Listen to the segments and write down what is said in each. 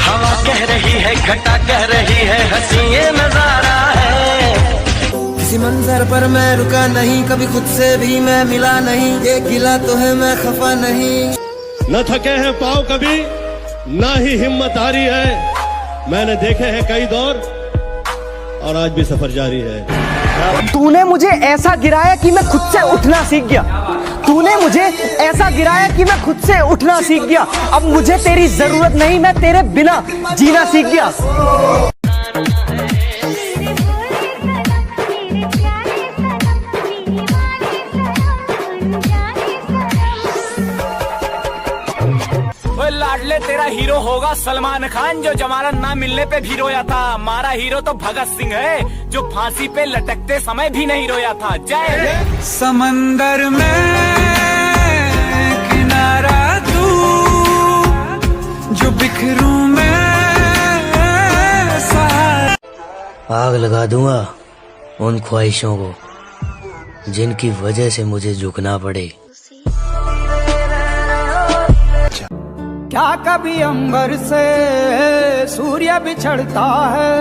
हवा कह रही है, घटा कह रही है, हंसी ये नजारा है। किसी मंजर पर मैं रुका नहीं, कभी खुद से भी मैं मिला नहीं, ये गिला तो है मैं खफा नहीं। न थके हैं पाँव कभी, ना ही हिम्मत हारी है। मैंने देखे हैं कई दौर और आज भी सफर जारी है। तूने मुझे ऐसा गिराया कि मैं खुद से उठना सीख गया। तूने मुझे ऐसा गिराया कि मैं खुद से उठना सीख गया। अब मुझे तेरी जरूरत नहीं, मैं तेरे बिना जीना सीख गया। लाडले तेरा हीरो होगा सलमान खान, जो जमानत ना मिलने पे भी रोया था। हमारा हीरो तो भगत सिंह है, जो फांसी पे लटकते समय भी नहीं रोया था। जय समंदर में किनारा तू, जो बिखरूं मैं आग लगा दूंगा उन ख्वाहिशों को जिनकी वजह से मुझे झुकना पड़े। क्या कभी अंबर से सूर्य बिछड़ता है,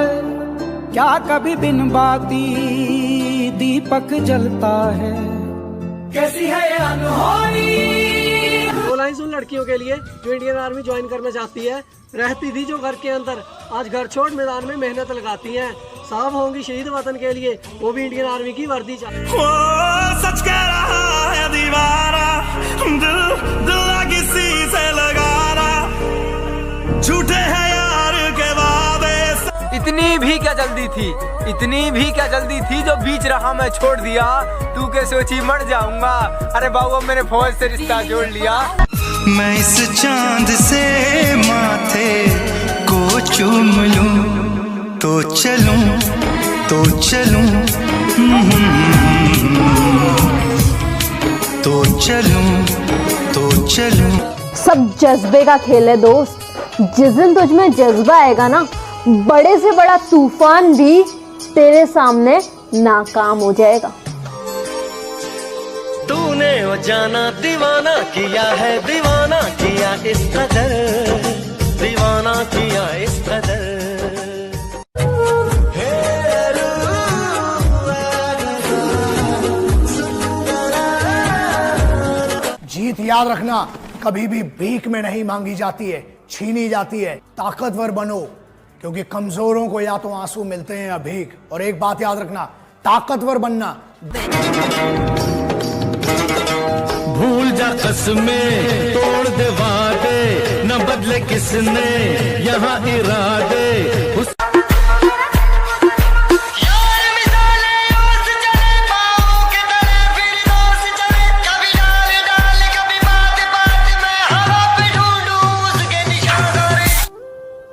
क्या कभी बिन बाती दीपक जलता है। कैसी है ये अनहोनी। दो लाइन सुन लड़कियों के लिए जो इंडियन आर्मी ज्वाइन करना चाहती है। रहती थी जो घर के अंदर, आज घर छोड़ मैदान में मेहनत लगाती हैं। साहब होंगी शहीद वतन के लिए, वो भी इंडियन आर्मी की वर्दी चाहिए। सच कह रहा है दीवारा, दिल किसी से लगा, झूठे हैं यार के वादे। इतनी भी क्या जल्दी थी, इतनी भी क्या जल्दी थी, जो बीच रहा मैं छोड़ दिया। तू क्या सोची मर जाऊंगा, अरे बाबू मैंने फौज से रिश्ता जोड़ लिया। मैं इस चांद से माथे को चूम लूं तो चलूं तो चलूं, तो चलूं तो चलूं। सब जज्बे का खेल है दोस्त। जिस दिन तुझ में जज्बा आएगा ना, बड़े से बड़ा तूफान भी तेरे सामने नाकाम हो जाएगा। तूने वो जाना दीवाना किया है, दीवाना किया इस कदर, दीवाना किया इस कदर। जीत याद रखना कभी भी भीख में नहीं मांगी जाती है, छीनी जाती है। ताकतवर बनो, क्योंकि कमजोरों को या तो आंसू मिलते हैं या भीख। और एक बात याद रखना, ताकतवर बनना। भूल जा कसमें, तोड़ दे वादे, न बदले किसने यहाँ इरादे।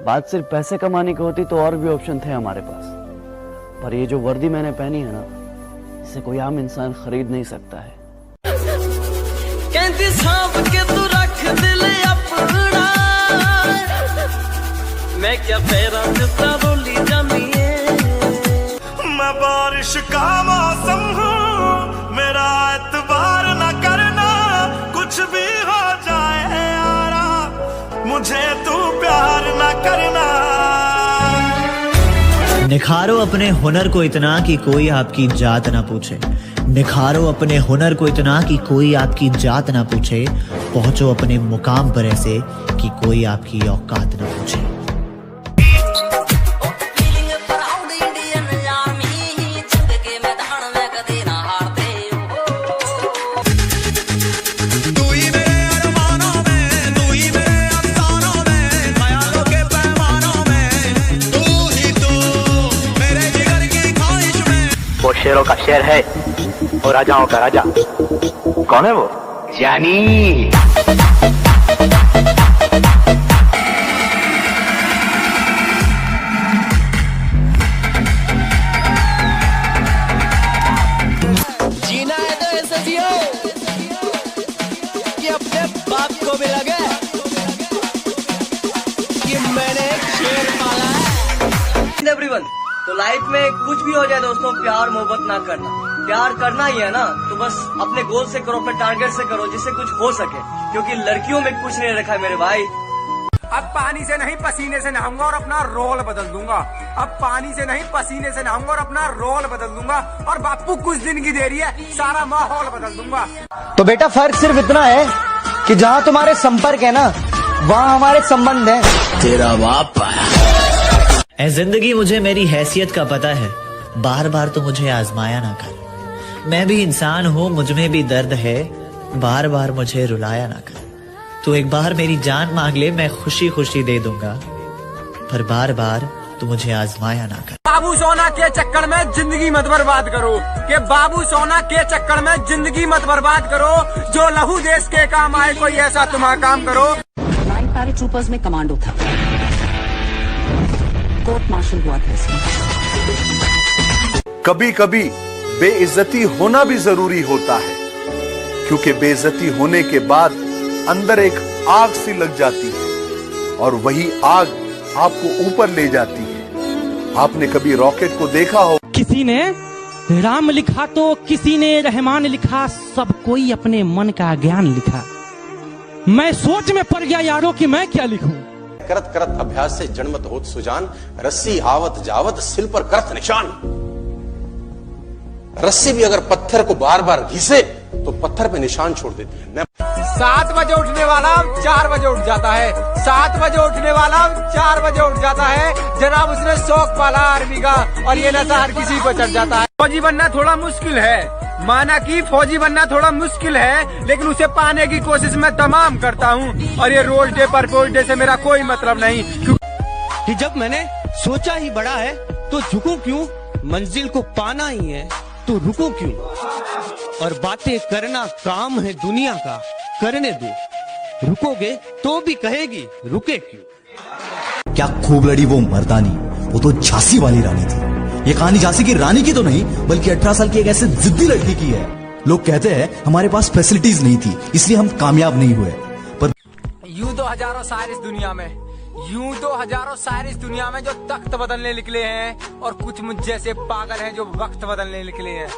बात सिर्फ पैसे कमाने की होती तो और भी ऑप्शन थे हमारे पास, पर ये जो वर्दी मैंने पहनी है ना, इसे कोई आम इंसान खरीद नहीं सकता है। कहती सांप के तू रख दिल अपना, मैं क्या पैरा जितना रोली जानी है। मैं बारिश का मौसम हूँ, मेरा एतबार न करना, कुछ भी हो जाए यारा, मुझे तू प्यार न करना। निखारो अपने हुनर को इतना कि कोई आपकी जात ना पूछे। निखारो अपने हुनर को इतना कि कोई आपकी जात ना पूछे। पहुंचो अपने मुकाम पर ऐसे कि कोई आपकी औकात ना पूछे। वो शेरों का शेर है और राजाओं का राजा। कौन है वो? जानी। जीना है तो ऐसे जियो कि अपने बाप को भी लगे कि मैंने एक शेर पाला है। एवरीवन, तो लाइफ में कुछ भी हो जाए दोस्तों, प्यार मोहब्बत ना करना। प्यार करना ही है ना, तो बस अपने गोल से करो, अपने टारगेट से करो, जिससे कुछ हो सके। क्योंकि लड़कियों में कुछ नहीं रखा है मेरे भाई। अब पानी से नहीं पसीने से नहाऊंगा और अपना रोल बदल दूंगा। अब पानी से नहीं पसीने से नहाऊंगा और अपना रोल बदल दूंगा। और बापू कुछ दिन की देरी है, सारा माहौल बदल दूंगा। तो बेटा फर्क सिर्फ इतना है कि जहाँ तुम्हारे संपर्क है ना, वहाँ हमारे संबंध है। तेरा बाप ऐ जिंदगी, मुझे मेरी हैसियत का पता है, बार बार तो मुझे आजमाया ना कर। मैं भी इंसान हूँ, मुझ में भी दर्द है, बार बार मुझे रुलाया ना कर। तू एक बार मेरी जान मांग ले, मैं खुशी खुशी दे दूंगा, पर बार बार तू मुझे आजमाया ना कर। बाबू सोना के चक्कर में जिंदगी मत बर्बाद करो, कि बाबू सोना के चक्कर में जिंदगी मत बर्बाद करो। जो लहू देश के काम आए, कोई ऐसा तुम्हारा काम करो। 9 पैराट्रूपर्स में कमांडो था, कोर्ट मार्शल हुआ था इसमें। कभी कभी बेइज्जती होना भी जरूरी होता है, क्योंकि बेइज्जती होने के बाद अंदर एक आग सी लग जाती है और वही आग आपको ऊपर ले जाती है। आपने कभी रॉकेट को देखा हो? किसी ने राम लिखा तो किसी ने रहमान लिखा, सब कोई अपने मन का ज्ञान लिखा। मैं सोच में पड़ गया यारों कि मैं क्या लिखूं। करत करत अभ्यास से जन्मत होत सुजान, रस्सी आवत जावत सिल पर करत निशान। रस्सी भी अगर पत्थर को बार बार घिसे तो पत्थर पे निशान छोड़ देती है। 7 बजे उठने वाला 4 बजे उठ जाता है, 7 बजे उठने वाला 4 बजे उठ जाता है। जनाब उसने शौक पाला आर्मी का, और ये नशा हर किसी को चढ़ जाता है। फौजी बनना थोड़ा मुश्किल है, माना कि फौजी बनना थोड़ा मुश्किल है, लेकिन उसे पाने की कोशिश मैं तमाम करता हूँ। और ये रोज डे परपोज डे से मेरा कोई मतलब नहीं, कि जब मैंने सोचा ही बड़ा है तो झुकूं क्यों, मंजिल को पाना ही है तो रुको क्यों। और बातें करना काम है दुनिया का, करने दो, रुकोगे तो भी कहेगी रुके क्यों। क्या खूब लड़ी वो मर्दानी, वो तो झांसी वाली रानी थी। ये कहानी झांसी की रानी की तो नहीं, बल्कि 18 साल की एक ऐसे जिद्दी लड़की की है। लोग कहते हैं हमारे पास फैसिलिटीज नहीं थी, इसलिए हम कामयाब नहीं हुए, पर यूं तो हजारों शायर इस दुनिया में, यूं तो हजारों शायर इस दुनिया में जो तख्त बदलने निकले हैं, और कुछ मुझ जैसे पागल हैं जो वक्त बदलने निकले हैं।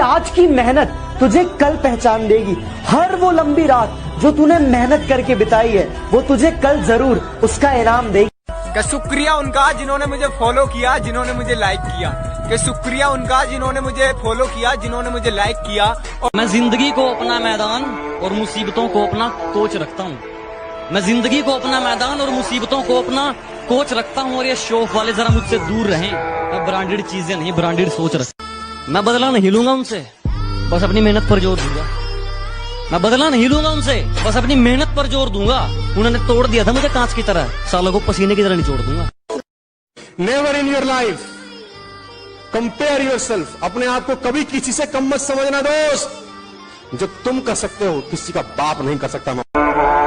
आज की मेहनत तुझे कल पहचान देगी। हर वो लंबी रात जो तूने मेहनत करके बिताई है, वो तुझे कल जरूर उसका इनाम देगी। कि शुक्रिया उनका जिन्होंने मुझे फॉलो किया, जिन्होंने मुझे लाइक किया। कि शुक्रिया उनका जिन्होंने मुझे फॉलो किया, जिन्होंने मुझे लाइक किया। और मैं जिंदगी को अपना मैदान और मुसीबतों को अपना कोच रखता हूँ। मैं जिंदगी को अपना मैदान और मुसीबतों को अपना कोच रखता हूँ। और ये शौक वाले जरा मुझसे दूर रहें। मैं ब्रांडेड चीजें नहीं, ब्रांडेड सोच रखता। मैं बदला नहीं लूंगा उनसे, बस अपनी मेहनत पर जोर दूंगा। मैं बदला नहीं लूंगा उनसे, बस अपनी मेहनत पर जोर दूंगा। उन्होंने तोड़ दिया था मुझे कांच की तरह, सालों को पसीने की तरह नहीं छोड़ दूंगा। Never in your life compare yourself. अपने आप को कभी किसी से कम मत समझना दोस्त। जो तुम कर सकते हो किसी का बाप नहीं कर सकता।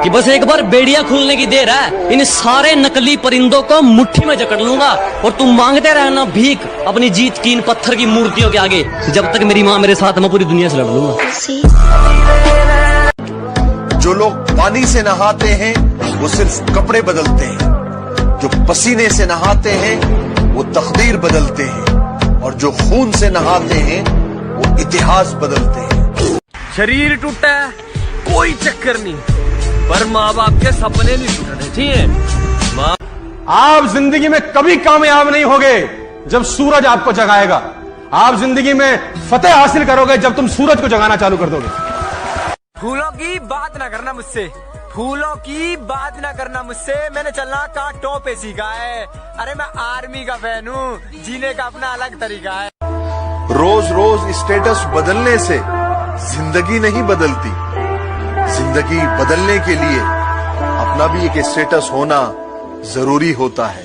कि बस एक बार बेड़ियां खुलने की देर है, इन सारे नकली परिंदों को मुट्ठी में जकड़ लूंगा। और तुम मांगते रहना भीख अपनी जीत की इन पत्थर की मूर्तियों के आगे। जब तक मेरी माँ मेरे साथ, मैं पूरी दुनिया से लड़ लूंगा। जो लोग पानी से नहाते हैं वो सिर्फ कपड़े बदलते हैं, जो पसीने से नहाते हैं वो तकदीर बदलते हैं, और जो खून से नहाते हैं वो इतिहास बदलते हैं। शरीर टूटा है कोई चक्कर नहीं, पर माँ बाप के सपने नहीं टूटने चाहिए। आप जिंदगी में कभी कामयाब नहीं होगे जब सूरज आपको जगाएगा। आप जिंदगी में फतेह हासिल करोगे जब तुम सूरज को जगाना चालू कर दोगे। फूलों की बात ना करना मुझसे, फूलों की बात ना करना मुझसे। मैंने चलना कांटों पे सीखा है। अरे मैं आर्मी का फैन हूँ, जीने का अपना अलग तरीका है। रोज रोज स्टेटस बदलने से जिंदगी नहीं बदलती। जिंदगी बदलने के लिए अपना भी एक स्टेटस होना जरूरी होता है।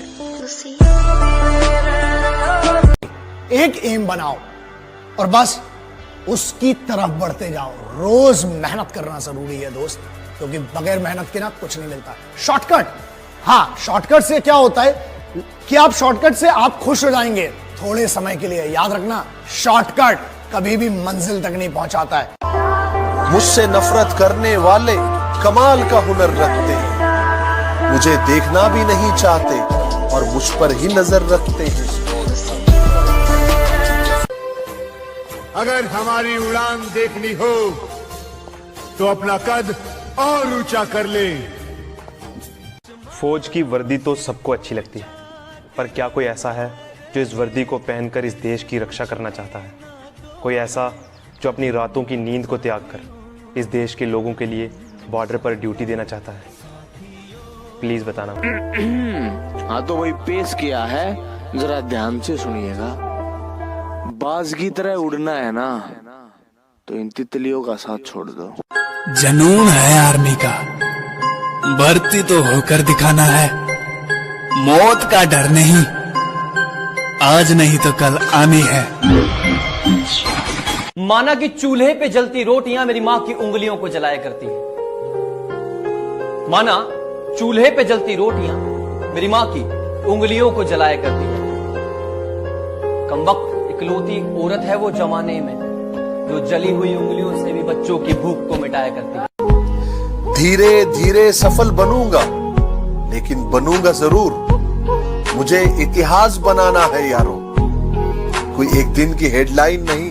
एक एम बनाओ और बस उसकी तरफ बढ़ते जाओ। रोज मेहनत करना जरूरी है दोस्त, क्योंकि बगैर मेहनत के ना कुछ नहीं मिलता। शॉर्टकट, हाँ शॉर्टकट से क्या होता है कि आप शॉर्टकट से आप खुश हो जाएंगे थोड़े समय के लिए। याद रखना, शॉर्टकट कभी भी मंजिल तक नहीं पहुंचाता है। मुझसे नफरत करने वाले कमाल का हुनर रखते हैं, मुझे देखना भी नहीं चाहते और मुझ पर ही नजर रखते हैं। अगर हमारी उड़ान देखनी हो तो अपना कद और ऊंचा कर ले। फौज की वर्दी तो सबको अच्छी लगती है, पर क्या कोई ऐसा है जो इस वर्दी को पहनकर इस देश की रक्षा करना चाहता है? कोई ऐसा जो अपनी रातों की नींद को त्याग कर इस देश के लोगों के लिए बॉर्डर पर ड्यूटी देना चाहता है? प्लीज बताना। हाँ तो वही पेश किया है, जरा ध्यान से सुनिएगा। बाज की तरह उड़ना है ना, तो इन तितलियों का साथ छोड़ दो। जनून है आर्मी का, भर्ती तो होकर दिखाना है, मौत का डर नहीं, आज नहीं तो कल आनी है। माना कि चूल्हे पे जलती रोटियां मेरी मां की उंगलियों को जलाया करती है। माना चूल्हे पे जलती रोटियां मेरी मां की उंगलियों को जलाया करती है। कमबख्त इकलौती औरत है वो जमाने में जो जली हुई उंगलियों से भी बच्चों की भूख को मिटाया करती है। धीरे धीरे सफल बनूंगा, लेकिन बनूंगा जरूर। मुझे इतिहास बनाना है यारों, कोई एक दिन की हेडलाइन नहीं।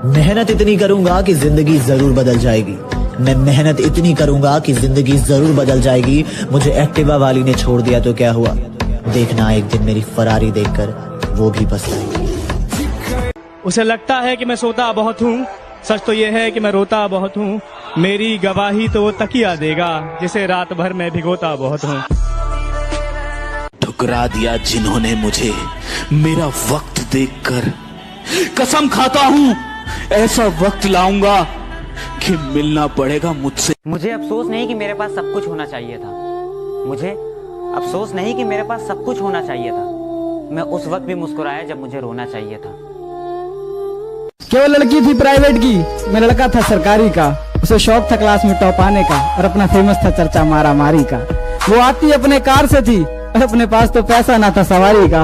मेहनत इतनी करूंगा कि जिंदगी जरूर बदल जाएगी। मैं मेहनत इतनी करूंगा कि जिंदगी जरूर बदल जाएगी। मुझे एक्टिवा वाली ने छोड़ दिया तो क्या हुआ, देखना एक दिन मेरी फरारी देखकर वो भी पछताएगी। उसे लगता है कि मैं सोता बहुत हूँ, सच तो ये है कि मैं रोता बहुत हूँ। मेरी गवाही तो वो तकिया देगा जिसे रात भर मैं भिगोता बहुत हूँ। ठुकरा दिया जिन्होंने मुझे मेरा वक्त देखकर, कसम खाता हूँ ऐसा वक्त लाऊंगा कि मिलना पड़ेगा मुझसे। मुझे अफसोस नहीं कि मेरे पास सब कुछ होना चाहिए था। मुझे अफसोस नहीं कि मेरे पास सब कुछ होना चाहिए था। मैं उस वक्त भी मुस्कुराया जब मुझे रोना चाहिए था। क्या वो लड़की थी प्राइवेट की, मैं लड़का था सरकारी का। उसे शौक था क्लास में टॉप आने का और अपना फेमस था चर्चा मारा मारी का। वो आती अपने कार से थी और अपने पास तो पैसा ना था सवारी का।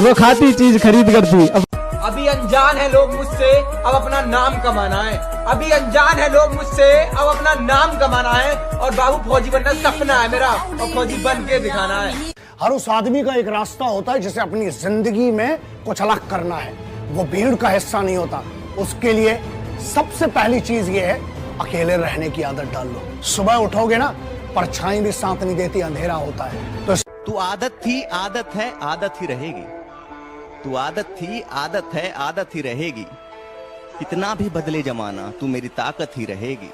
वो खाती चीज खरीद कर थी। अभी अनजान है लोग मुझसे, अब अपना नाम कमाना है। अभी अनजान है लोग मुझसे, अब अपना नाम कमाना है। और बाबू फौजी बनना सपना है मेरा, और फौजी बन के दिखाना है। हर उस आदमी का एक रास्ता होता है जिसे अपनी जिंदगी में कुछ अलग करना है। वो भीड़ का हिस्सा नहीं होता। उसके लिए सबसे पहली चीज ये है, अकेले रहने की आदत डाल लो। सुबह उठोगे ना, परछाई भी साथ नहीं देती, अंधेरा होता है। तो तू आदत थी, आदत है, आदत ही रहेगी। तू आदत थी, आदत है, आदत ही रहेगी। कितना भी बदले जमाना, तू मेरी ताकत ही रहेगी।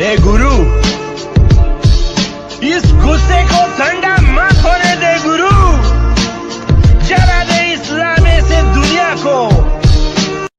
ए गुरु, इस गुस्से को ठंडा मत होने दे गुरु। जला दे इस्लाम से दुनिया को।